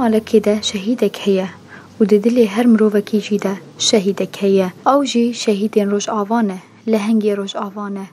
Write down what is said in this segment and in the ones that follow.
مالك ده شهيدك هي وددلي هر مروفكي جيدا شهيدك هي أو جي شهيدين روش آوانه لهنگي روش آوانه.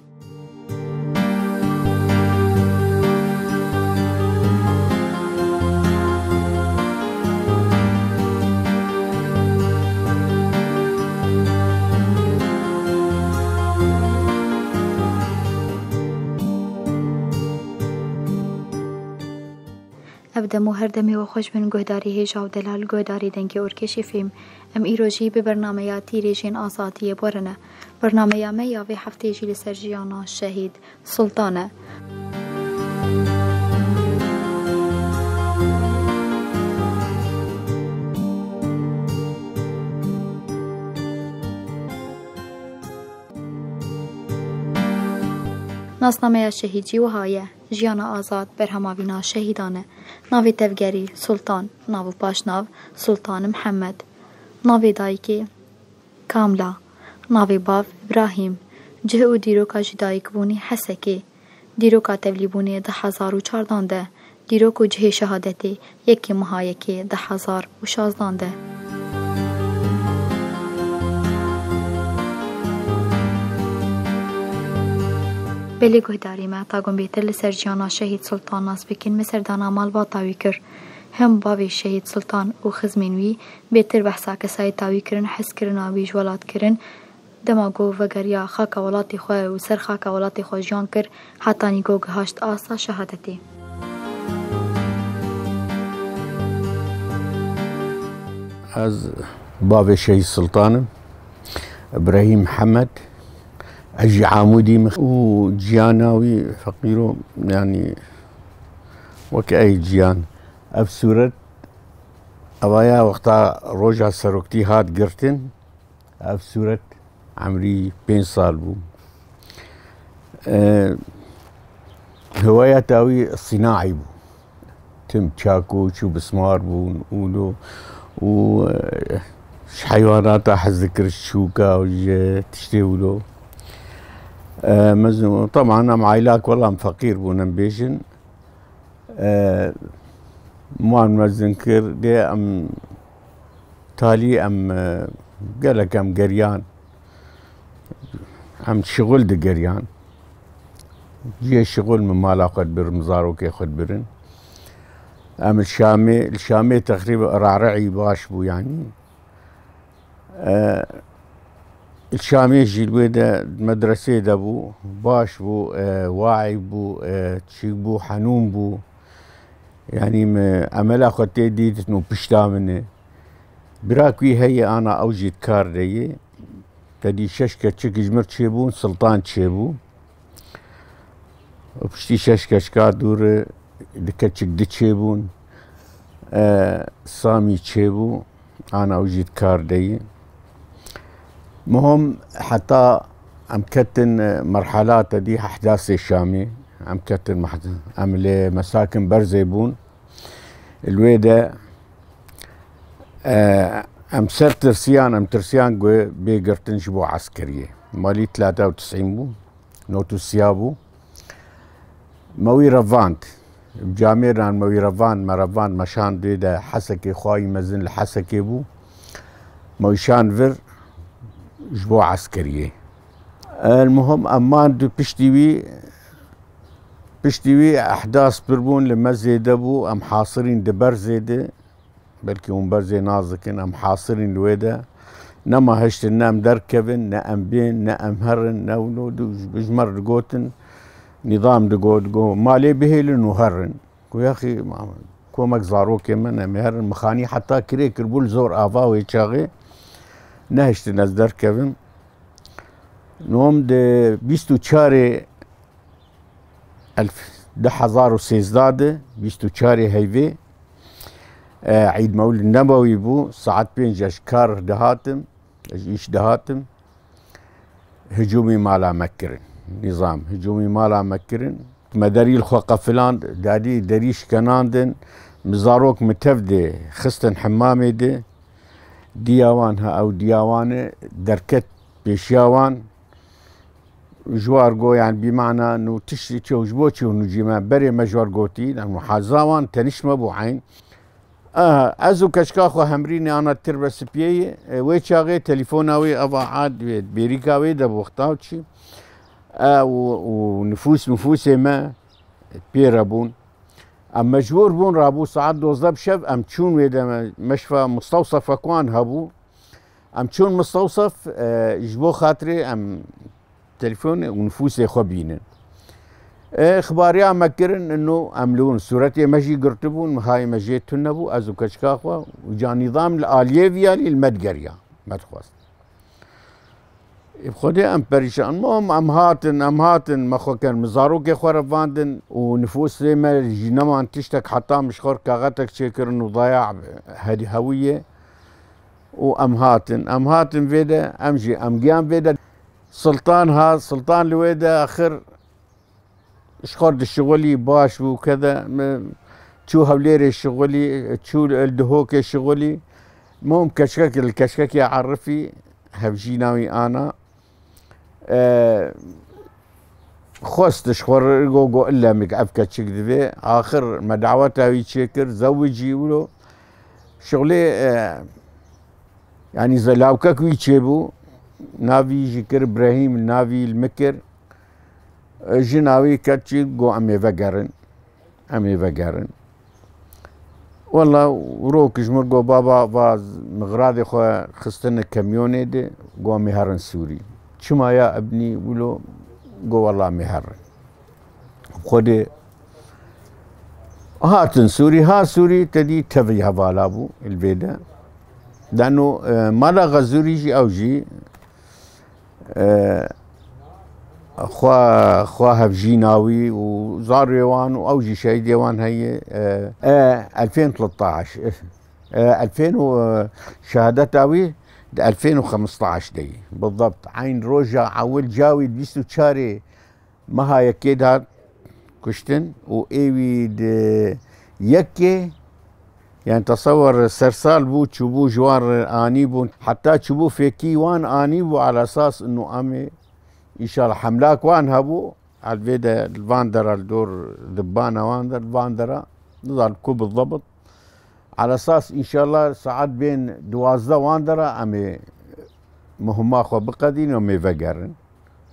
أبدمو هر دمي وخوش من گهداری هیجا و دلال گهداری دنگی ارکشی فیم ام ایروجی به برنامه‌یاتی ریجین آزادی بورنه برنامه ما یاوی هفته جیل سرجیانا شهید سلطانه ناسنامه شهیدی و هایه جیانا آزاد برهماوینا شهیدانه ناوی تفگری سلطان ناو پاشناو سلطان محمد ناوی دایکی کاملا ناوی باف ابراهیم جه و دیروکا جدایک بونی حسکی دیروکا تبلی بونی 10,014 دیروکو جه شهادتی یکی مهایکی 10,016 بلی گهداری ما تاگم بیتر لسر جیانا شهید سلطان ناس بکن مصر دانا مال باطاوی کر هم باوی شهید سلطان و خزمینوی بیتر بحثا کسای تاوی کرن حس کرن آوی جوالات کرن دماغو وگریا خاک ولاتی خواه و سر خاک ولاتی خواه جان کر حتی نیگو گهاشت آسا شهادتی از باوی شهید سلطان ابراهيم محمد أجي عامودي وجياناوي فقيرو يعني وكأي جيان أبسورت أوايا وقتا روجا سروكتي هات قرتن أبسورت عمري 5 سال بو هوايا تاوي صناعي بو تم تشاكو شو بسمار بو نقولو و حيوانات أحذكر الشوكة وجي تشتيولو مزنو طبعا أم عائلاك والله أم فقير بونا بيجن موان مزنكر دي أم تالي أم قالك أم قريان أم شغل دي قريان جي شغل من مالا قد برمزارو كي خد برن أم الشامي تقريبا رعرعي باش بو يعني الشامي جيلويدا مدرسة دابو باش بو واعي بو تشي بو حنون بو يعني عملا خطي ديت انه بشتا منه براكوي هي انا اوجد كار دي تدي ششكة تشك جمر تشيبون سلطان تشيبو وبشتي ششكة شكا دور دكتشك دي تشيبون سامي تشيبو انا اوجد كار دي مهم حتى أمكتن مرحلات دي أحداث الشامي أمكتن عملي مساكن برزيبون الويدة أمسر ترسيان أم ترسيان قوي بيقرتن شبو عسكرية مالي 93 بو نوتو سيابو موي رفانت بجاميران موي رفان مرفان مشان ديدا حسكي خواي مزن الحسكي بو موي شانفر جبو عسكرية المهم أمان دو بشتوي أحداث بربون لما زيدبو أم حاصرين دبر زيدة بلكي هم برزي نازكين أم حاصرين لويدا نما هشت نام دركبن نام بين نام هرن نونو بجمر دقوتن نظام دقو مالي بهيلن وهرن كو يا أخي كو مكزارو كمان نام هرن مخاني حتى كري كربول زور آفا ويتشاغي نهشت ناز دركبن نوم ده 24 1013 24 هيفي عيد مولد النبوي بو ساعات 5 اشكار دهاتم ايش دهاتم هجومي مالا مكرن نظام هجومي مالا مكرن مداري الخوقة فلان دادي دريش كناندن مزاروك متفدي خستن حمامي دي دياوانها او دياوانه دركت بيشياوان جوار جو يعني بمعنى انه تشتي تشوج بوتشي ونجيما بري مجوار جوتي لانه حازاوان تنشما بو عين ازو كشكاخو همريني انا تربس بيه وي شاغي تليفوناوي ابا عاد بيريكاوي ده بوختاوتشي ونفوس ما بيرابون ام مجبور بون رابو ساعات 12 شب ام تشون ويدا مشفى مستوصف اكوان هبو ام تشون مستوصف جبو خاطري ام تليفون ونفوسي خبينن اخباريا مكرن انه املون سورتي مجي قرتبون هاي مجيت تنبو ازو كشكاخوا وجا نظام الاليفيا للمدقريا مدخوست بخودي ام بريشان المهم ام هاتن مخو كان مزارو كي خور فاندن ونفوس ما جنما تشتك حتى مش خور كاغتك شكر انه ضياع هذه هويه وام هاتن فيدا امجي ام قيام فيدا سلطان لويدا اخر شخور الشغلي باش وكذا تشو هوليري الشغلي تشو الدهوك الشغلي المهم الكشكك يعرفي هفجيناوي انا خوست شخور جو الا مك افكا تشكدفي اخر ما دعوتها ويتشكر زوجي ولو شغلي يعني زلاوكك ويتشيبو نافي جكر ابراهيم نافي المكر جناوي كاتشي جو امي فقرن والله وروك جمر جو بابا باز مغراضي خو خستنا كاميوني دي جو مهرن سوري شما يا ابني ولو جو والله مهرن خدي هاتن سوري تدي تفي هفالابو البيدا لانه مالا غزوري جي او جي خواها بجيناوي وزار يوان واوجي شهيد يوان هي 2013 2000 شهادتاوي 2015 دي بالضبط عين روجا عول جاوي بيستو تشاري ما هاي اكيد هاد كشتن وايوي يكي يعني تصور سرسال بو تشوبو جوار انيبو حتى تشوبو فيكي وان انيبو على اساس انه امي ان شاء الله حملاك وان هبو على الفيدا الفاندرا الدور ذبانه واندر الفاندرا نظل كو بالضبط على اساس ان شاء الله ساعات بين دوازده واندرا امي مهما اخو بقدين ومي فقرن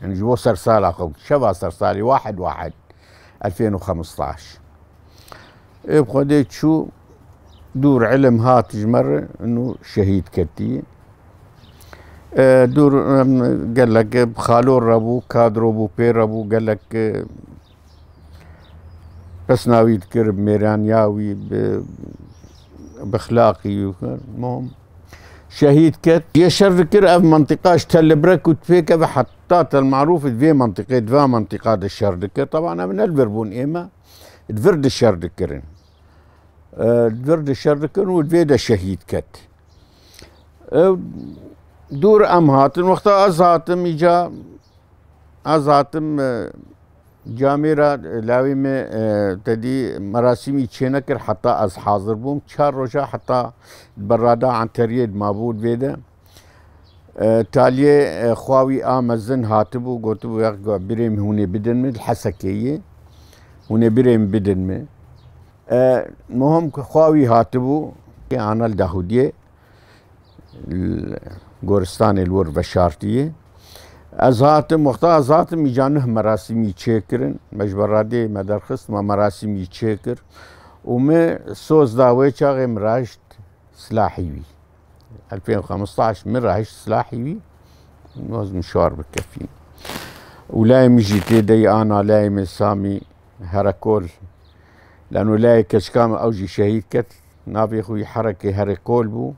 يعني جبو سرسال اخو شبه سرسالي 1/1 2015 يبقى شو دور علم هات جمر انه شهيد كتي دور قال لك بخالور ربو كادرو بو بير ربو قال لك بس ناوي تكر بميران ياوي باخلاقي المهم شهيد كت يشر ذكر اف منطقه تل برك وتفيك حتى المعروف في منطقه الشر ذكر طبعا من الفربون ايما تفرد الشر ذكرن تفرد الشر ذكر والفيدا شهيد كت دور ام هاتن وقتا از هاتم جاميرا لاوي تدي مراسمي تشينكر حتى از حاضر بوم 4 روجا حتى برادا عن تريد مابود بيدا تالي خواوي امزن هاتبو قلتو يا بريم هوني بدن الحسكيه هوني بريم بدن المهم خواوي هاتبو انا الدهوديه گورستان الور بشارتيه ازاتم وقتا ازاتم يجانه مراسمي تشكرن مجبرادي مدرخص ما مراسمي تشكر وما سوز داوي شاغي مراجت سلاحيوي 2015 مراجت سلاحيوي نوز مشوار بكفين ولايم جيتي دي انا لايم سامي هركول لانه لاي كشكام اوجي شهيد كت نافي خوي حركه هركول بو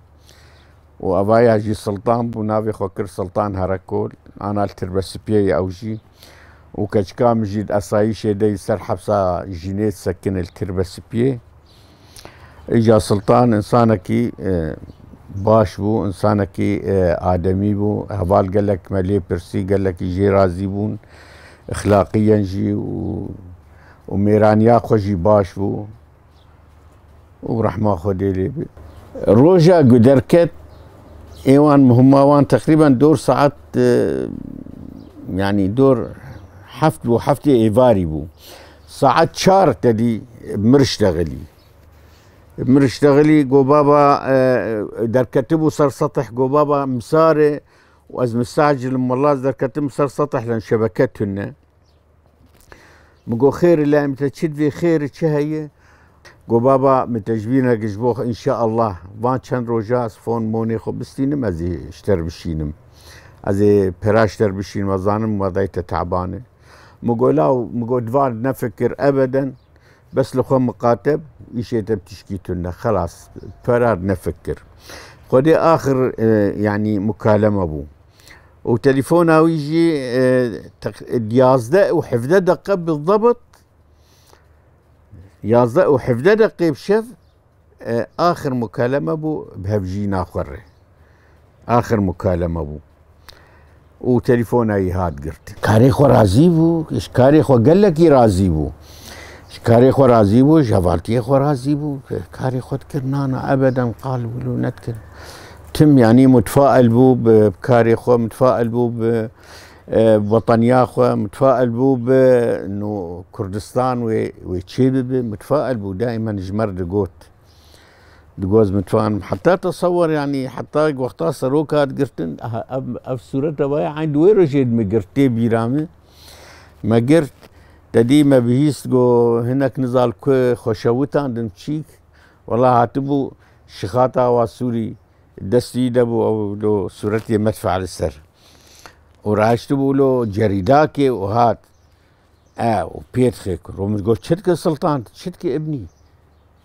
وابايا جي سلطان بو نافي خوكر سلطان هركول انا التربس بيي اوجي وكشكام جيد اسايشي دي سر حبسا جينيت سكن التربس بيي اجا سلطان انسانكي باش بو انسانكي ادمي بو هبال قال لك مالي برسي قال لك يجي رازي بون اخلاقيا جي وميرانيا خوجي باش بو ورحمه خديلي روجا قدركت ايوان مهما وان تقريبا دور ساعات يعني دور حفتي ايفاري بو ساعات شار تدي مرشتغلي مرشتغلي جو بابا در كتبو صار سطح جو بابا مساري واز مستعجل والله در كتب صار سطح لان شبكتهن مقو خير لا متشد في خير هي جو بابا متجبينا جبوخ ان شاء الله وان چند روجاس فون موني خو بستينم ازي اشتر بشينم ازي براشتر بشين وزانم وضيت تعبانه مقو لا مقو دوار نفكر ابدا بس لخو مقاتب يشيت بتشكيتنا خلاص فرار نفكر خدي اخر يعني مكالمه ابو وتليفونه ويجي يازده وحفظه دقه بالضبط يازده وحفظه دقه بشف اخر مكالمه ابو بهبجينا خره اخر مكالمه ابو وتليفونه يهاد قرت كاري خو راضي بو ايش كاري خو قال لك راضي بو كاري خو راضي بو جوالتي خو راضي بو كاري خو تكرنانا ابدا قال ولو نتكر تم يعني متفائل بو بكاري خو متفائل بو بوطنيا خو متفائل بو بانه كردستان ويتشيبب متفائل بو دائما جمر دقوز متفائل حتى تصور يعني حتى وقتها سروكات قرتن اف صورتها باي عند ويرو جيد مقرتي بيرامي ما قرت تدي ما بهيست جو هناك نزال كو خوشوتان دمشيك والله هاتبو شخاطا واسوري دستي دبو او لو صورتي مدفع للسر وراشتبو له جريداكي وهات وبيت خيكر ومتقول شتك سلطان شتك ابني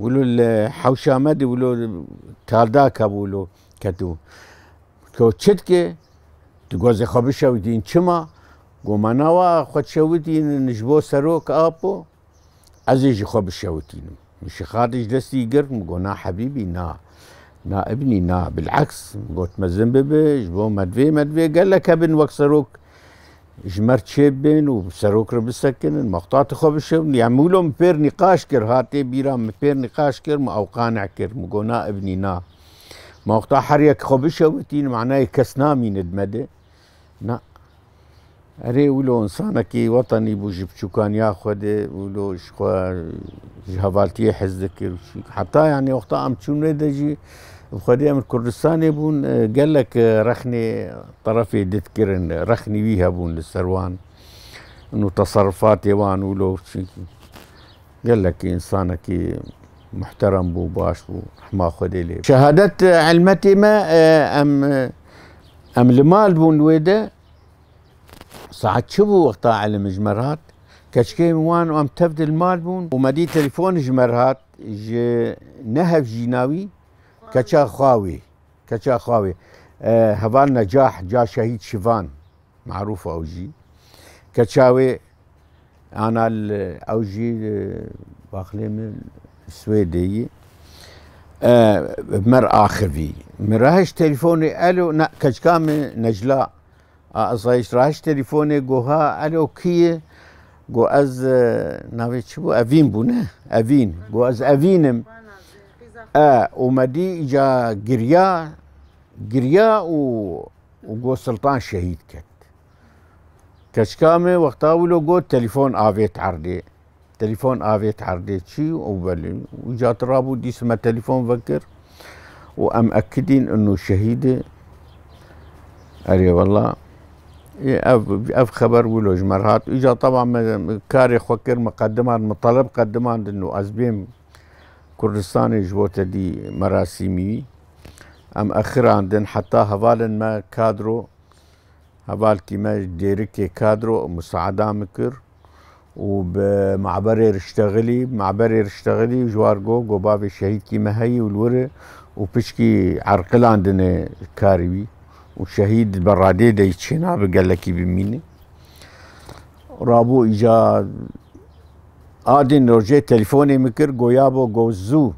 ولو الحوشامدي ولو تالداك ولو كتو كو شتك تقول زي خبشة ودين شما قوماناوا خد شوتين نجبو سروك ابو عزيزي خب الشوتين مش خارج دستي قرب مقونا حبيبي نا ابني نا بالعكس قلت مزنببه جبو مدفي قال لك ابن وقت سروك جمرت شيبين وسروك ربسكن المقطعات خب الشوتين يعملوا مبير نقاش كر هاتي بيرا مبير نقاش كر او قانع كر مقونا ابني نا مقطع حريك خب الشوتين معناه كسنامي ندمده نا اري ولو انسانكي وطني بوجب شو كان ياخذ ولو شخوا جهوالتي حزك حتى يعني وقتها ام تشون دجي بخدي من كردستان يبون قال لك رخني طرفي دتكرن رخني بيها بون للسروان انه تصرفات يوان ولو قال لك انسانك محترم بو باش بو ما خدي لي شهادت علمتي ما ام المال بون ويده ساعات شبو وقتها على مجمرات كشكي وان وام تبدل المال بون ومدي تليفون جمرات نهب جيناوي كشا خاوي هفال نجاح جا شهيد شيفان معروف اوجي كشاوي انا اوجي باخلي السويدي مر اخر في مراهش تليفوني الو نا كشكام نجلاء اصايش راش تليفوني جوها الو كي جو از ناوي شبو افين بونه افين جو از افينم ومدي جا قريا وجو سلطان شهيد كت كشكامي وقتها ولو جو تليفون افيت عردي شي وبلي وجا ترابو دي اسمه تليفون فكر وام اكدين انه شهيده اري والله اف خبر ولو جمرات اجا طبعا كاري خوكر مقدمان مطالب قدمان انه ازبيم كردستاني جوته دي مراسيمي ام اخر عندن حتى هفالن ما كادرو هفالتي ما ديركي كادرو مساعدة مكر وبمعبري رشتغلي جوارجو بابي شهيد كي مهي والوري وبشكي عرقل عندنا كاريوي وشهيد البرادي دا يتشينا قال لك بميني رابو اجا ادين رجع تليفوني مكر جويابو جوزو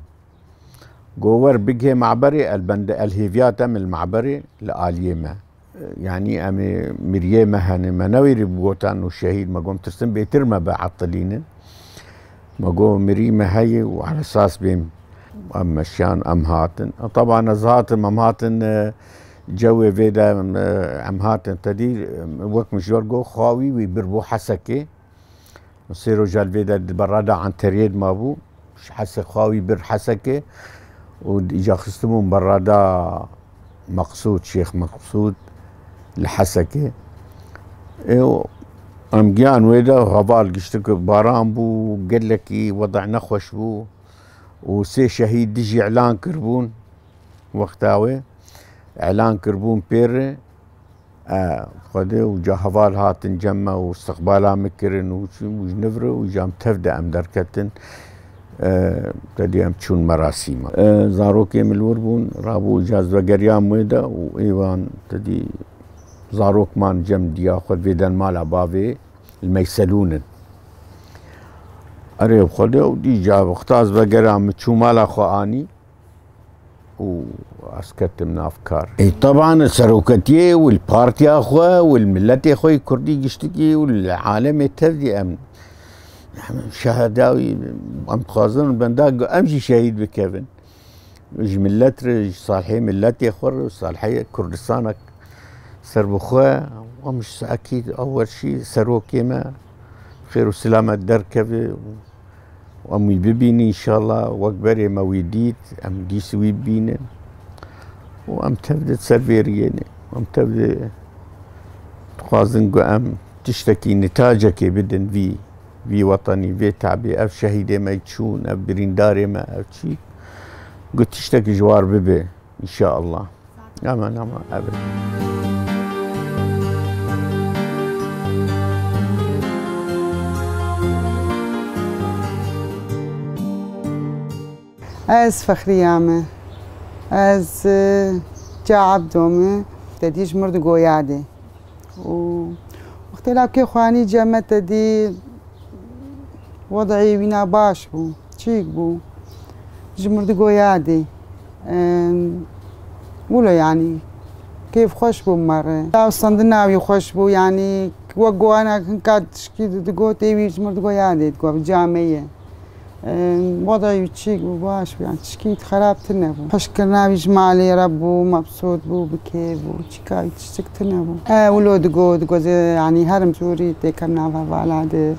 جوور بيجي معبري البند الهيفياتا من المعبري لآليما يعني امي مريمه هاني منوي ربوتان والشهيد ما قوم ترسم بيترمى بعطلين ما قوم مريمه هي وعلى اساس بيم ام مشان ام هاتن طبعا ازهاتن ام هاتن جوي فيدا ام هاتن تدي وقت مشورجو خاوي ويبربو حسكي يصيروا جال فيدا برادا عن تريد مابو حسك خاوي بر حسكه وإجا خستمون برادا مقصود شيخ مقصود لحسكه ام جيان ويدا غبال قشتك باران بو قال لك وضع نخوش بو وسي شهيد دجي اعلان كربون وقتاوي اعلان كربون بير خده وجا هفال هاتن جمع واستقبالا مكرن وجنفر وجام تفدا ام دركتن تدي ام تشون مراسيما زاروكي ملوربون رابو جاز وقريام ويدا وايوان تدي زاروك مان جم دياخد فيدان مالا بافي الميسلونن اريب خده ودي جاب اختاز بقرام تشو مالا خواني واسكت من افكار اي طبعا السروكتيه والبارتي اخوه والملت اخوي كردي قشتكي والعالم يتفدي امن شهداوي ام خازن بنداق امشي شهيد بكيفن ملت رج صالحي ملتي اخور صالحي كردستانك سربخوا ومش اكيد اول شيء سروكي ما خير وسلامة دركبه وامي ببيني ان شاء الله واكبري مويديت ام جيس ويبينن وام تبدا تسرفيريني وام تبدا تخازن ام تشتكي نتاجك بدن في وطني في تعبي اف شهيدي ما يتشون اف برينداري ما اف شي قلت تشتكي جوار ببي ان شاء الله اما ابدا از فخریامه از جا عبدومه تدیش مرد گویاده و اختلاف که خوانی جمع تدی وضعی وینا باش بو چیک بو جمرد گویاده ولو يعني كيف خوش بو مرة لا صندناوي خوش بو يعني وقو انا كنت تشكي تقو تيوي جمرد گویاده تقو بجامعية وضعي تشيك وباش يعني تشكيت خراب تنبو حشكرنا بيجمع لي ربو مبسوط بو بكيف وشكاي تشتك تنبو ولو دقو زي يعني هرم سوري تكمنا فالعادة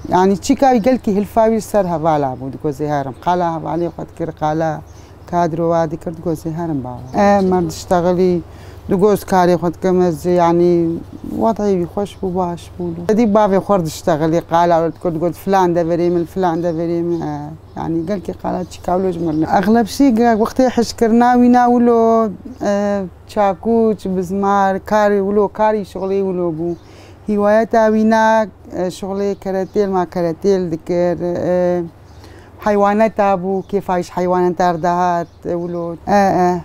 يعني تشيكاي قالكي هالفاوي سرها فالعبو دقو زي هرم قالها فالي وقت كر قالها كادرو وادي كر دقو زي هرم بابا مرد اشتغلي دقوز كاري خد كمز يعني وضعي خوش بو باش بولو دي بابي خورد اشتغلي قال قلت فلان ده بريم فلان ده بريم يعني قال كي قالت شكاولو جمرنا اغلب شيء وقتها حشكرنا ويناولو تشاكوش بزمار كاري ولو كاري شغلي ولو بو هوايتا وينا شغلي كاراتيل ما كاراتيل ذكر حيوانات ابو كيف عايش حيوانات اردهات ولو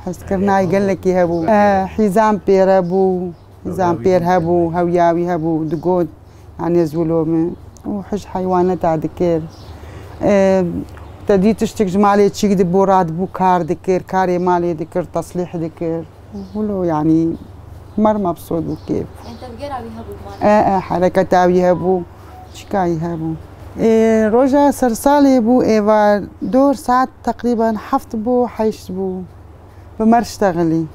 حسكرناي قال لك يهبو حزام بير ابو حزام بير هبو هوياوي هبو دقود يعني زولوم وحش حيوانات ذكر تدي تشتك جمالي تشيك دبو راد بو كار ذكر كاري مالي ذكر تصليح ذكر ولو يعني مر مبسوط وكيف انت بقراوي هبو حركتاوي هبو شكاي هبو روجا سرسالي بو ايوا دور ساعات تقريبا حفت بو حيش بو بمر اشتغلي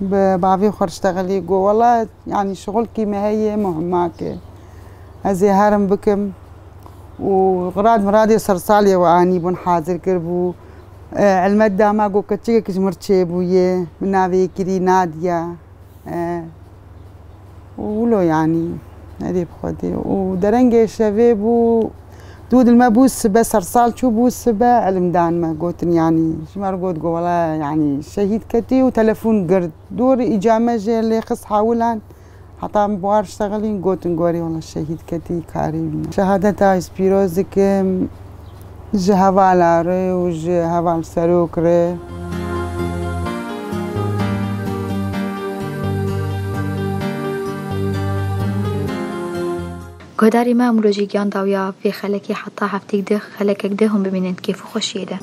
بعفي خور اشتغلي قو والله يعني شغل كيما هي مهماك هزي هرم بكم وغراد مرادي سرسالي واني بون حاضر كربو المدة ما قو كتشيك جمرتشي بويه منافي كري نادية ولو يعني هذي بخدي ودرنجي شبابو دود المبوس بس سرسال شو بوس با علمدان ما قوتن يعني شمار قوت قو والله يعني شهيد كتي وتلفون قرد دور إجامة جي اللي خص حاولان حتى مبوار اشتغلين قوتن قوري والله شهيد كتي كاري شهادة اسبيروزك جهوال ري وجهوال سروك ري گهداری ما امروزی گیان داویا في خلکی حتی هفتیک ده خلکک ده هم ببینند کیف خوشیه ده